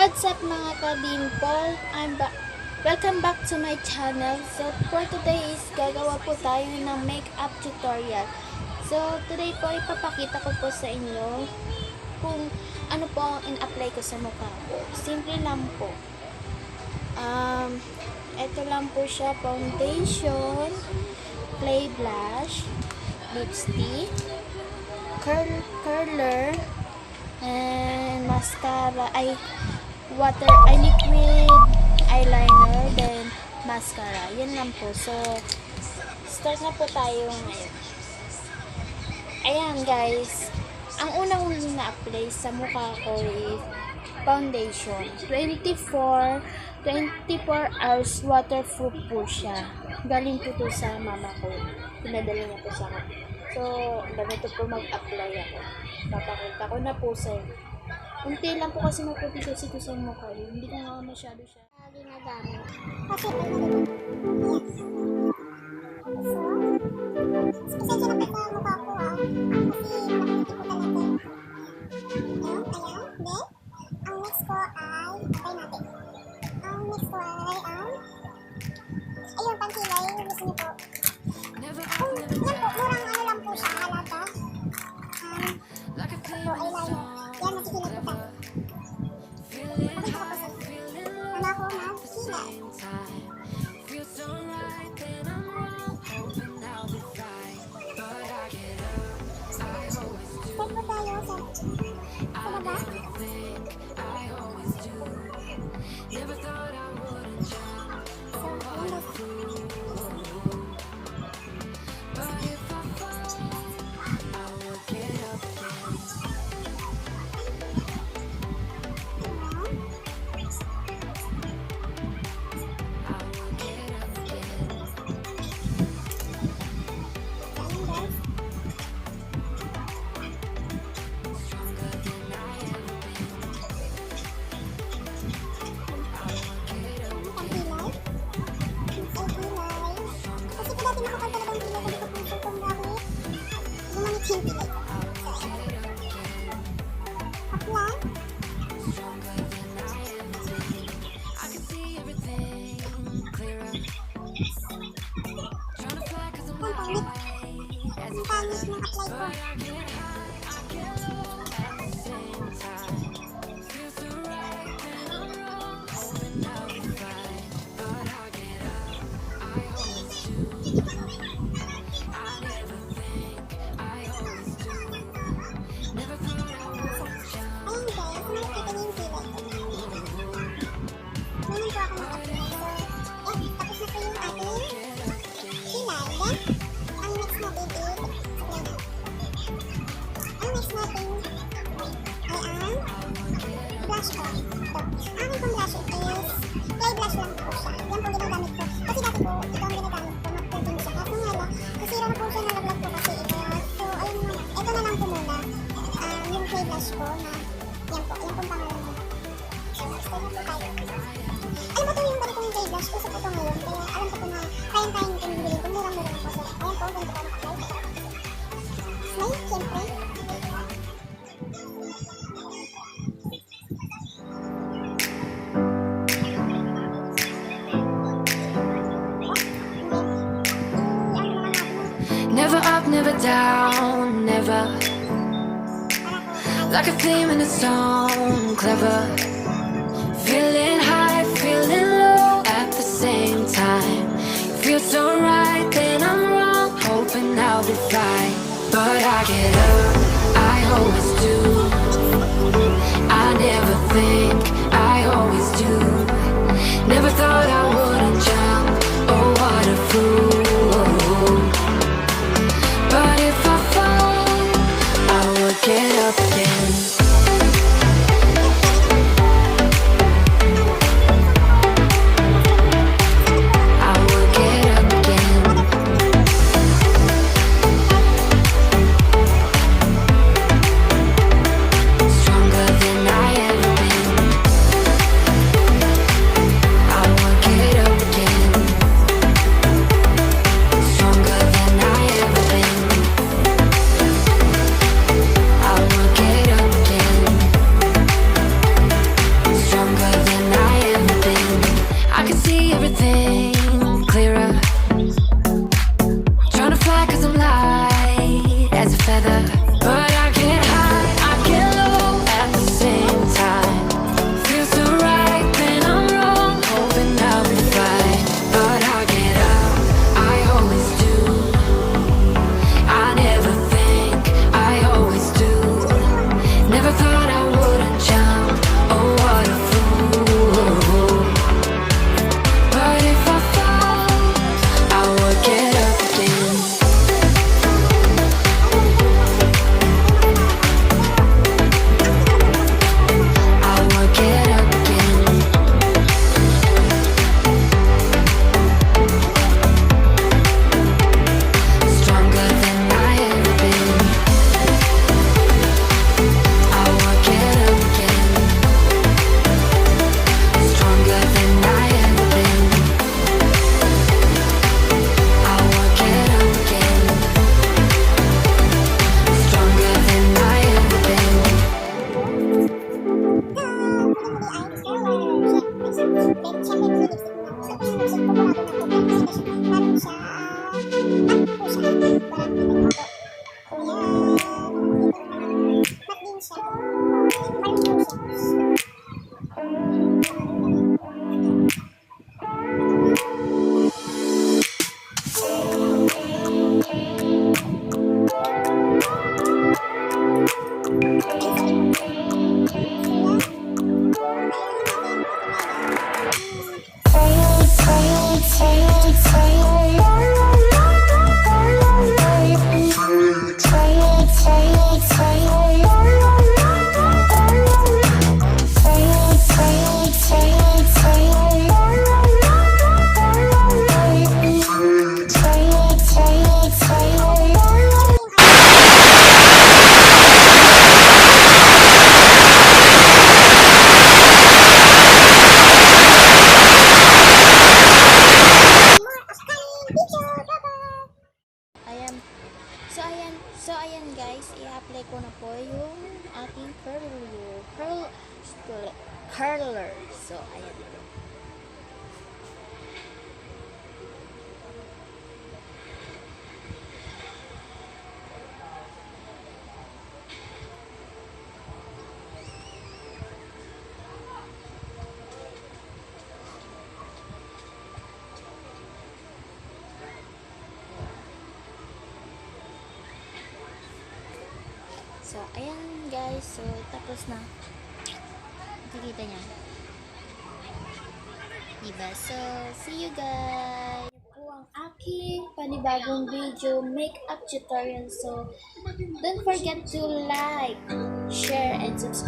What's up mga ka-dimple? Welcome back to my channel. So for today is gagawa po tayo ng makeup tutorial. So today po ipapakita ko po sa inyo kung ano po ang in-apply ko sa mukha ko. Simple lang po. Ito lang po siya, foundation, clay blush, lipstick, curler, and mascara, liquid eyeliner, then mascara. Yan lang po. So, start na po tayo ngayon. Ayan guys, ang unang na-apply sa mukha ko ay foundation. 24 hours waterproof po siya. Galing po to sa mama ko. Pinadala niya po sa akin. So, ganito po mag-apply ako. Papakita ko na po sa inyo. Unti lang po kasi maputi kasi ko sa mukha. Hindi ko nga masyado siya ginagamit. Kasi pasensya na po sa mukha ko kasi maputi ko talaga. Ayan. Then, ang next ko ay try natin. Ang next ko ay ayun, pankilay. Gusto niyo po. Yan po, murang ano lang po siya, halaga. So, eyeliner. Yan, nakikilay po tayo. Pakita ko po sa inyo. Ano ako na? Hila. Start po tayo sa baba. So, ayun blush ko. Ito. Aking pong blush is clay blush lang po siya. Yan po ginagamit ko. Kasi dati po, ito ang ginagamit ko. Mag-continue siya. Kaso nga lang, kasira na po siya, nalaglag po kasi ito. So, ayun naman. Ito na lang po muna. Yung clay blush ko na, yan po. Yan po pangalan mo. So, start na po tayo. Ay, ba ito yung balik ko yung clay blush? Gusto ko ito ngayon. Kaya alam ko po na kayang-kayang ko yung bilhin ko. Murang-murang po. So, ayan po, ganito po mag-apply. Smile, siyempre. Never up, never down, never. Like a theme in a song, clever. Feeling high, feeling low at the same time. Feels so right, then I'm wrong. Hoping I'll be fine, but I get up, I always do. I never think, I always do. Never thought I wouldn't jump, oh what a fool. But if I fall, I will get up again. I will get up again. Stronger than I ever been. Then, syempre, may lipstick na. So, ito yung lipstick ko, bago na po. Pero, meron siya, matte po siya. Walang makeup po. Ayan. Matte din siya. Matte din siya. Ayan. So ayan guys, i-apply ko na po yung ating curler. So ayan. So, ayan guys. So, tapos na. Nakikita niya. Diba? So, see you guys! Ito po ang aking panibagong video makeup tutorial. So, don't forget to like, share, and subscribe.